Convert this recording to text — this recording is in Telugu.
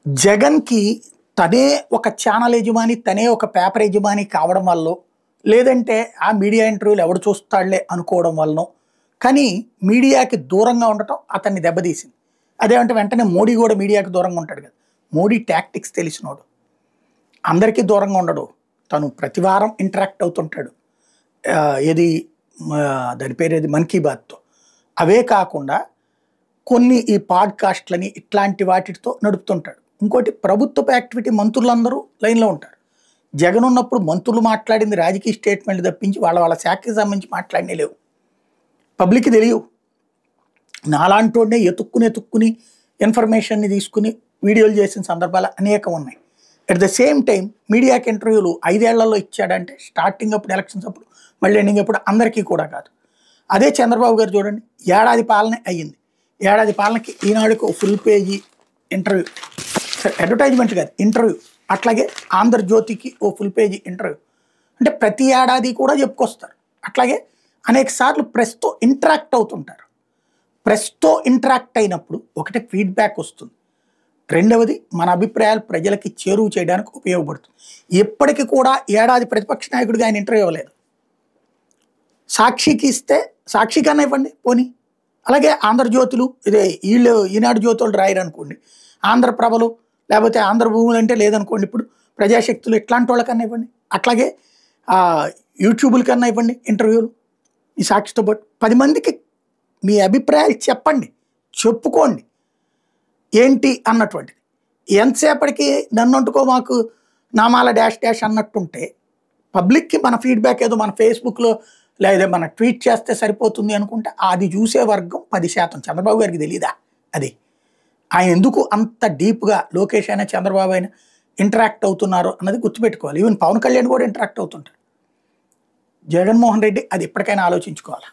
జగన్‌కి తనే ఒక ఛానల్ యజమాని, తనే ఒక పేపర్ యజమాని కావడం వల్లో, లేదంటే ఆ మీడియా ఇంటర్వ్యూలు ఎవడు చూస్తాడులే అనుకోవడం వల్లనో, కానీ మీడియాకి దూరంగా ఉండటం అతన్ని దెబ్బతీసింది. అదేమంటే వెంటనే మోడీ గూడా మీడియాకి దూరంగా ఉంటాడు కదా! మోడీ టాక్టిక్స్ తెలిసినోడు. అందరికీ దూరంగా ఉండడు. తను ప్రతి వారం ఇంటరాక్ట్ అవుతుంటాడు. ఏది దాని పేరేది 'మన్ కీ బాత్'తో. అవే కాకుండా కొన్ని ఈ పాడ్‌కాస్ట్‌లని ఇట్లాంటి వాటితో నడుపుతుంటాడు. ఇంకోటి ప్రభుత్వపు యాక్టివిటీ మంత్రులందరూ లైన్‌లో ఉంటారు. జగన్ ఉన్నప్పుడు మంత్రులు మాట్లాడింది రాజకీయ స్టేట్మెంట్లు తప్పించి వాళ్ళ శాఖకి సంబంధించి మాట్లాడినవి లేవు. పబ్లిక్‌కి తెలియవు. నాలాంటోడినే ఎతుక్కుని ఇన్ఫర్మేషన్‌ని తీసుకుని వీడియోలు చేసిన సందర్భాలు అనేకం ఉన్నాయి. అట్ ద సేమ్ టైమ్ మీడియాకి ఇంటర్వ్యూలు 5 ఏళ్లలో ఇచ్చాడంటే స్టార్టింగ్ అప్పుడు ఎలక్షన్స్ అప్పుడు, మళ్ళీ ఎండింగ్ అప్పుడు అందరికీ కూడా కాదు. అదే చంద్రబాబు గారు చూడండి, ఏడాది పాలనే అయ్యింది. ఏడాది పాలనకి ఈనాడుకి ఓ ఫుల్ పేజీ ఇంటర్వ్యూ, అడ్వర్టైజ్మెంట్ కాదు ఇంటర్వ్యూ. అట్లాగే ఆంధ్రజ్యోతికి ఓ ఫుల్ పేజీ ఇంటర్వ్యూ. అంటే ప్రతి ఏడాది కూడా చెప్పుకొస్తారు. అట్లాగే అనేక సార్లు ప్రెస్తో ఇంటరాక్ట్ అవుతుంటారు. ప్రెస్తో ఇంటరాక్ట్ అయినప్పుడు ఒకటి ఫీడ్బ్యాక్ వస్తుంది, రెండవది మన అభిప్రాయాలు ప్రజలకి చేరువ చేయడానికి ఉపయోగపడుతుంది. ఎప్పటికీ కూడా ఏడాది ప్రతిపక్ష నాయకుడిగా ఆయన ఇంటర్వ్యూ ఇవ్వలేదు. సాక్షికి ఇస్తే సాక్షి కన్నా ఇవ్వండి పోనీ, అలాగే ఆంధ్రజ్యోతులు ఇదే వీళ్ళు ఈనాడు జ్యోతులు రాయరు అనుకోండి, ఆంధ్రప్రభలు లేకపోతే ఆంధ్రభూములు అంటే లేదనుకోండి, ఇప్పుడు ప్రజాశక్తులు ఇట్లాంటి వాళ్ళకన్నా ఇవ్వండి, అట్లాగే యూట్యూబుల కన్నా ఇవ్వండి ఇంటర్వ్యూలు ఈ సాక్షితో పాటు. 10 మందికి మీ అభిప్రాయాలు చెప్పండి, చెప్పుకోండి ఏంటి అన్నటువంటిది. ఎంతసేపటికి నన్ను అంటుకో మాకు నామాల డాష్ డాష్ అన్నట్టుంటే పబ్లిక్కి మన ఫీడ్బ్యాక్ ఏదో మన ఫేస్బుక్లో లేదా మన ట్వీట్ చేస్తే సరిపోతుంది అనుకుంటే అది చూసే వర్గం 10%. చంద్రబాబు గారికి తెలియదా అది? ఆయన ఎందుకు అంత డీప్గా లోకేష్ అయినా చంద్రబాబు అయినా ఇంటరాక్ట్ అవుతున్నారు అన్నది గుర్తుపెట్టుకోవాలి. ఈవెన్ పవన్ కళ్యాణ్ కూడా ఇంటరాక్ట్ అవుతుంటారు. జగన్మోహన్ రెడ్డి అది ఎప్పటికైనా ఆలోచించుకోవాలి.